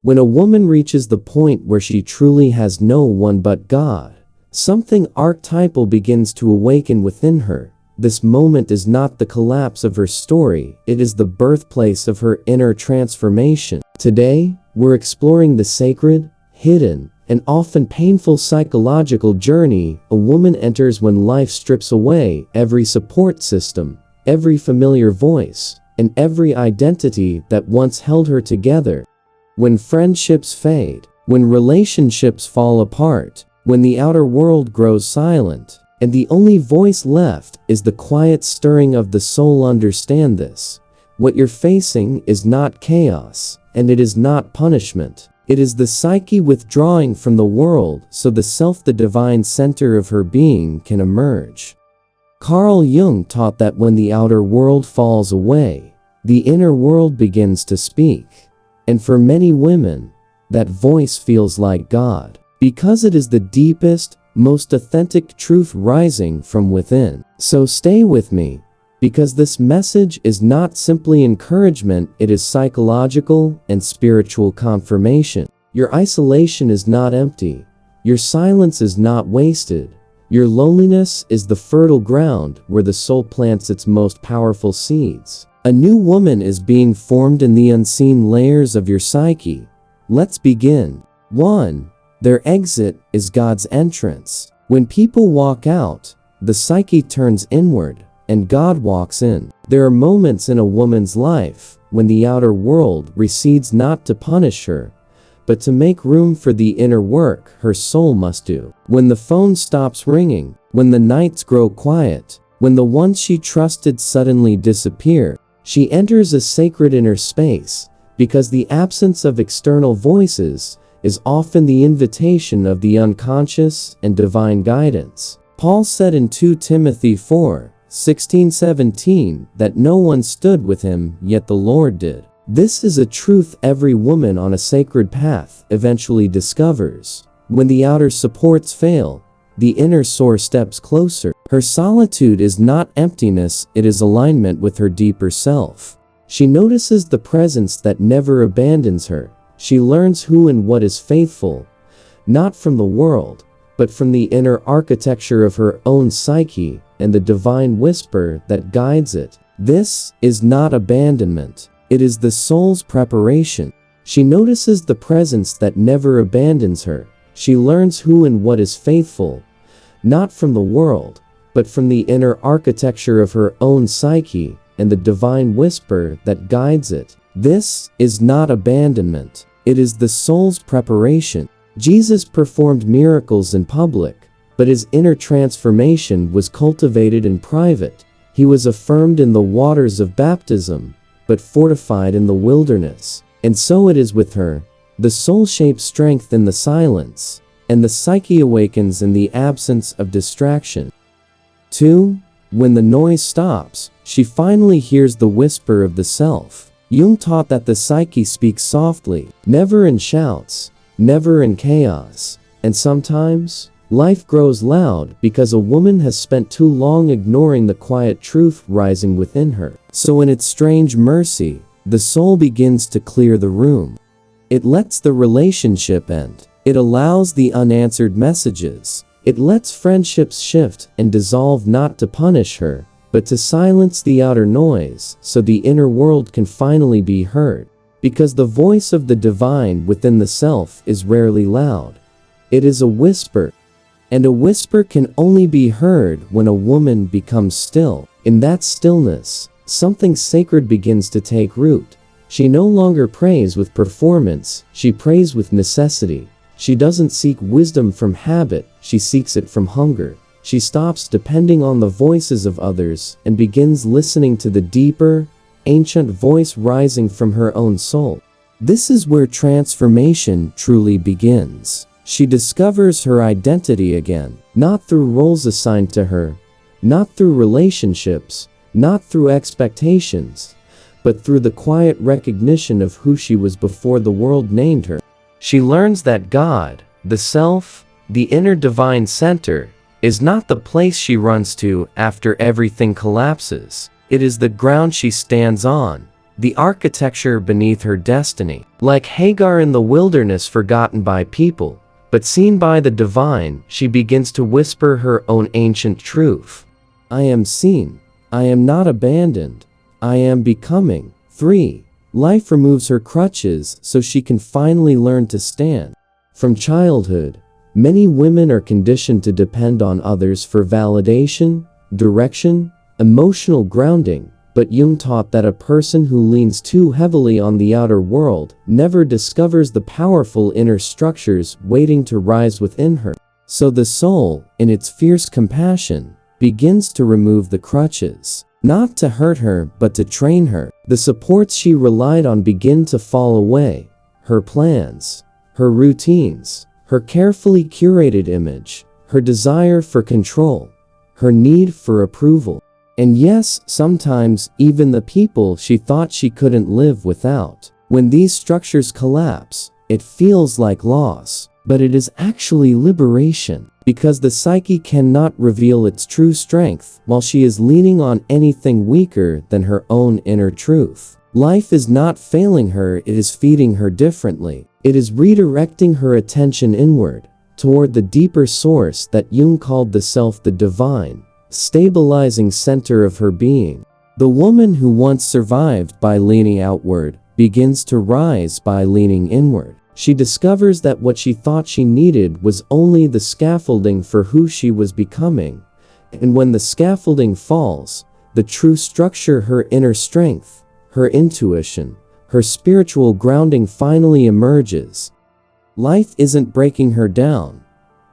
When a woman reaches the point where she truly has no one but God, something archetypal begins to awaken within her. This moment is not the collapse of her story, it is the birthplace of her inner transformation. Today, we're exploring the sacred, hidden, and often painful psychological journey a woman enters when life strips away every support system, every familiar voice, and every identity that once held her together. When friendships fade, when relationships fall apart, when the outer world grows silent, and the only voice left is the quiet stirring of the soul. Understand this. What you're facing is not chaos, and it is not punishment. It is the psyche withdrawing from the world so the self, the divine center of her being, can emerge. Carl Jung taught that when the outer world falls away, the inner world begins to speak. And for many women, that voice feels like God, because it is the deepest, most authentic truth rising from within. So stay with me, because this message is not simply encouragement, it is psychological and spiritual confirmation. Your isolation is not empty. Your silence is not wasted. Your loneliness is the fertile ground where the soul plants its most powerful seeds. A new woman is being formed in the unseen layers of your psyche. Let's begin. 1. Their exit is God's entrance. When people walk out, the psyche turns inward, and God walks in. There are moments in a woman's life when the outer world recedes, not to punish her, but to make room for the inner work her soul must do. When the phone stops ringing, when the nights grow quiet, when the ones she trusted suddenly disappear, she enters a sacred inner space, because the absence of external voices is often the invitation of the unconscious and divine guidance. Paul said in 2 Timothy 4:16-17 that no one stood with him, yet the Lord did. This is a truth every woman on a sacred path eventually discovers. When the outer supports fail, the inner source steps closer. Her solitude is not emptiness, it is alignment with her deeper self. She notices the presence that never abandons her. She learns who and what is faithful, not from the world, but from the inner architecture of her own psyche and the divine whisper that guides it. This is not abandonment. It is the soul's preparation. She notices the presence that never abandons her. She learns who and what is faithful, not from the world, but from the inner architecture of her own psyche and the divine whisper that guides it. This is not abandonment. It is the soul's preparation. Jesus performed miracles in public, but his inner transformation was cultivated in private. He was affirmed in the waters of baptism, but fortified in the wilderness. And so it is with her. The soul shapes strength in the silence, and the psyche awakens in the absence of distraction. 2. When the noise stops, she finally hears the whisper of the self. Jung taught that the psyche speaks softly, never in shouts, never in chaos. And sometimes, life grows loud because a woman has spent too long ignoring the quiet truth rising within her. So in its strange mercy, the soul begins to clear the room. It lets the relationship end. It allows the unanswered messages. It lets friendships shift and dissolve, not to punish her, but to silence the outer noise so the inner world can finally be heard. Because the voice of the divine within the self is rarely loud. It is a whisper. And a whisper can only be heard when a woman becomes still. In that stillness, something sacred begins to take root. She no longer prays with performance, she prays with necessity. She doesn't seek wisdom from habit, she seeks it from hunger. She stops depending on the voices of others and begins listening to the deeper, ancient voice rising from her own soul. This is where transformation truly begins. She discovers her identity again, not through roles assigned to her, not through relationships, not through expectations, but through the quiet recognition of who she was before the world named her. She learns that God, the self, the inner divine center, is not the place she runs to after everything collapses. It is the ground she stands on, the architecture beneath her destiny. Like Hagar in the wilderness, forgotten by people, but seen by the divine, she begins to whisper her own ancient truth. I am seen. I am not abandoned. I am becoming. 3. Life removes her crutches so she can finally learn to stand. From childhood, many women are conditioned to depend on others for validation, direction, emotional grounding, but Jung taught that a person who leans too heavily on the outer world never discovers the powerful inner structures waiting to rise within her. So the soul, in its fierce compassion, begins to remove the crutches. Not to hurt her, but to train her. The supports she relied on begin to fall away. Her plans, her routines, her carefully curated image, her desire for control, her need for approval. And yes, sometimes even the people she thought she couldn't live without. When these structures collapse, it feels like loss, but it is actually liberation, because the psyche cannot reveal its true strength while she is leaning on anything weaker than her own inner truth. Life is not failing her, it is feeding her differently. It is redirecting her attention inward, toward the deeper source that Jung called the self, the divine, stabilizing center of her being. The woman who once survived by leaning outward begins to rise by leaning inward. She discovers that what she thought she needed was only the scaffolding for who she was becoming. And when the scaffolding falls, the true structure, her inner strength, her intuition, her spiritual grounding finally emerges. Life isn't breaking her down.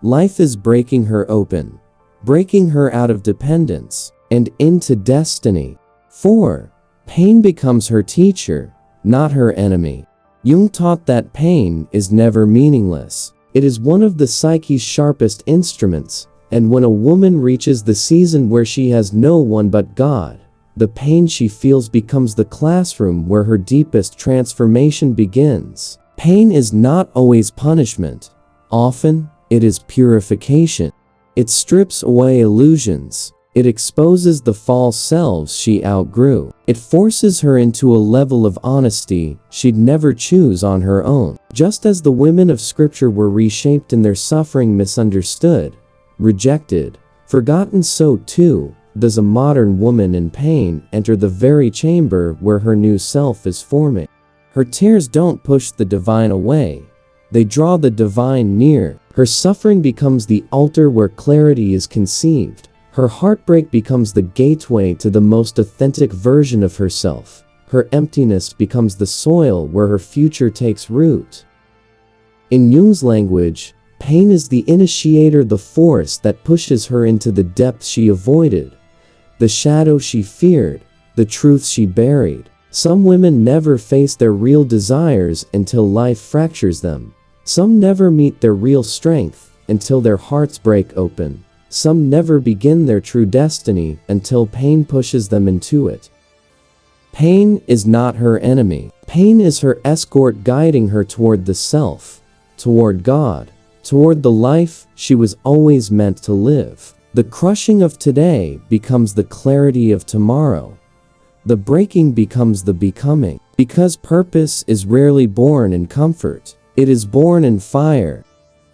Life is breaking her open, breaking her out of dependence and into destiny. 4. Pain becomes her teacher, not her enemy. Jung taught that pain is never meaningless. It is one of the psyche's sharpest instruments, and when a woman reaches the season where she has no one but God, the pain she feels becomes the classroom where her deepest transformation begins. Pain is not always punishment. Often, it is purification. It strips away illusions. It exposes the false selves she outgrew. It forces her into a level of honesty she'd never choose on her own. Just as the women of Scripture were reshaped in their suffering, misunderstood, rejected, forgotten, so too does a modern woman in pain enter the very chamber where her new self is forming. Her tears don't push the divine away. They draw the divine near. Her suffering becomes the altar where clarity is conceived. Her heartbreak becomes the gateway to the most authentic version of herself. Her emptiness becomes the soil where her future takes root. In Jung's language, pain is the initiator, the force that pushes her into the depths she avoided, the shadow she feared, the truth she buried. Some women never face their real desires until life fractures them. Some never meet their real strength until their hearts break open. Some never begin their true destiny until pain pushes them into it. Pain is not her enemy. Pain is her escort, guiding her toward the self, toward God, toward the life she was always meant to live. The crushing of today becomes the clarity of tomorrow. The breaking becomes the becoming. Because purpose is rarely born in comfort. It is born in fire.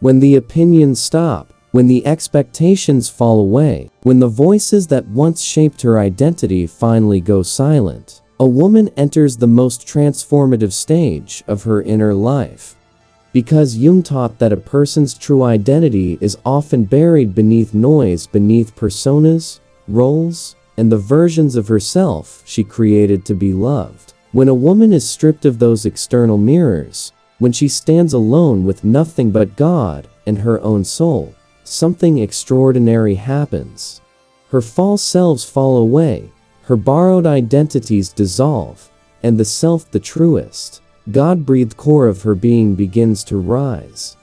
When the opinions stop, when the expectations fall away, when the voices that once shaped her identity finally go silent, a woman enters the most transformative stage of her inner life. Because Jung taught that a person's true identity is often buried beneath noise, beneath personas, roles, and the versions of herself she created to be loved. When a woman is stripped of those external mirrors, when she stands alone with nothing but God and her own soul, something extraordinary happens. Her false selves fall away, her borrowed identities dissolve, and the self, the truest, God-breathed core of her being begins to rise.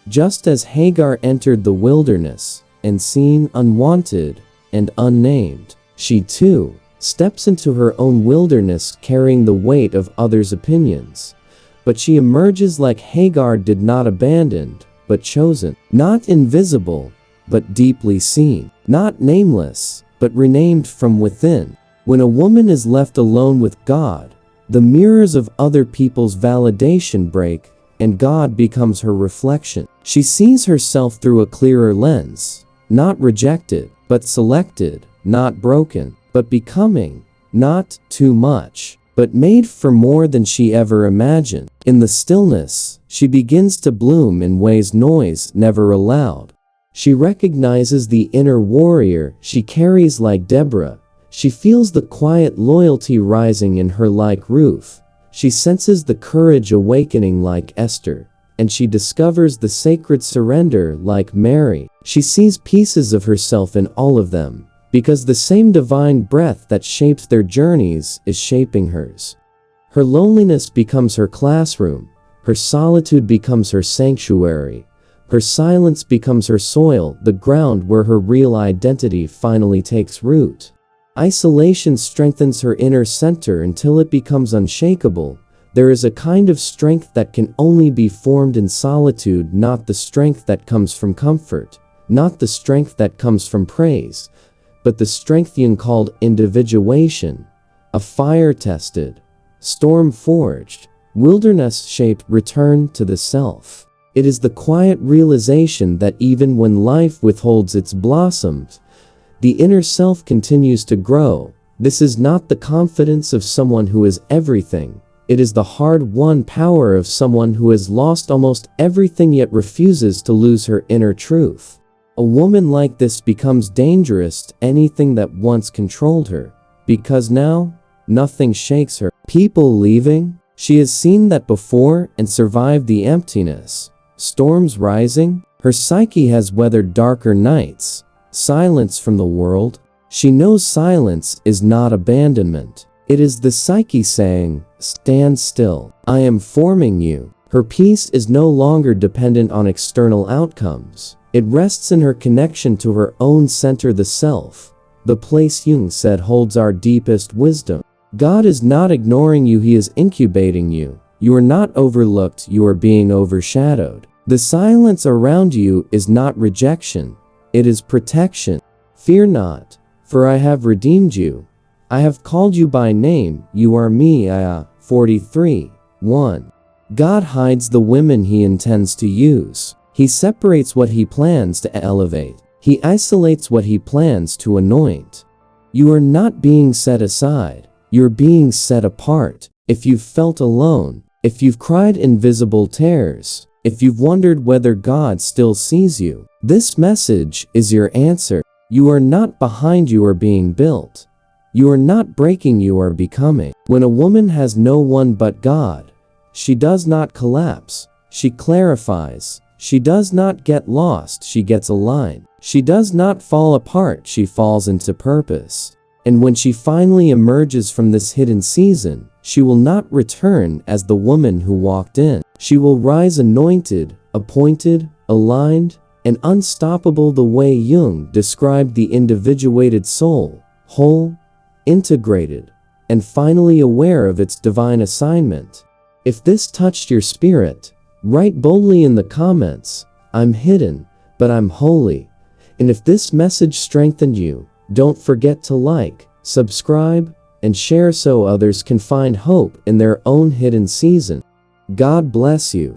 Just as Hagar entered the wilderness, and seen, unwanted, and unnamed, she too steps into her own wilderness carrying the weight of others' opinions. But she emerges like Hagar did, not abandoned, but chosen. Not invisible, but deeply seen. Not nameless, but renamed from within. When a woman is left alone with God, The mirrors of other people's validation break, and God becomes her reflection. She sees herself through a clearer lens, not rejected, but selected, not broken, but becoming, not too much, but made for more than she ever imagined. In the stillness, she begins to bloom in ways noise never allowed. She recognizes the inner warrior she carries like Deborah. She feels the quiet loyalty rising in her like Ruth. She senses the courage awakening like Esther, and she discovers the sacred surrender like Mary. She sees pieces of herself in all of them, because the same divine breath that shapes their journeys is shaping hers. Her loneliness becomes her classroom, her solitude becomes her sanctuary, her silence becomes her soil, the ground where her real identity finally takes root. Isolation strengthens her inner center until it becomes unshakable. There is a kind of strength that can only be formed in solitude, not the strength that comes from comfort, not the strength that comes from praise, but the strength Jung called individuation, a fire-tested, storm-forged, wilderness-shaped return to the self. It is the quiet realization that even when life withholds its blossoms, the inner self continues to grow. This is not the confidence of someone who is everything. It is the hard-won power of someone who has lost almost everything yet refuses to lose her inner truth. A woman like this becomes dangerous to anything that once controlled her, because now, nothing shakes her. People leaving? She has seen that before and survived the emptiness. Storms rising? Her psyche has weathered darker nights. Silence from the world? She knows silence is not abandonment. It is the psyche saying, "Stand still. I am forming you." Her peace is no longer dependent on external outcomes. It rests in her connection to her own center, the self, the place Jung said holds our deepest wisdom. God is not ignoring you, He is incubating you. You are not overlooked, you are being overshadowed. The silence around you is not rejection, it is protection. Fear not, for I have redeemed you. I have called you by name, you are me. Isaiah 43:1. God hides the women He intends to use. He separates what He plans to elevate. He isolates what He plans to anoint. You are not being set aside, you're being set apart. If you've felt alone, if you've cried invisible tears, if you've wondered whether God still sees you, this message is your answer. You are not behind, you are being built. You are not breaking, you are becoming. When a woman has no one but God, she does not collapse, she clarifies. She does not get lost, she gets aligned. She does not fall apart, she falls into purpose. And when she finally emerges from this hidden season, she will not return as the woman who walked in. She will rise anointed, appointed, aligned, and unstoppable, the way Jung described the individuated soul, whole, integrated, and finally aware of its divine assignment. If this touched your spirit, write boldly in the comments, "I'm hidden, but I'm holy." And if this message strengthened you, don't forget to like, subscribe, and share so others can find hope in their own hidden season. God bless you.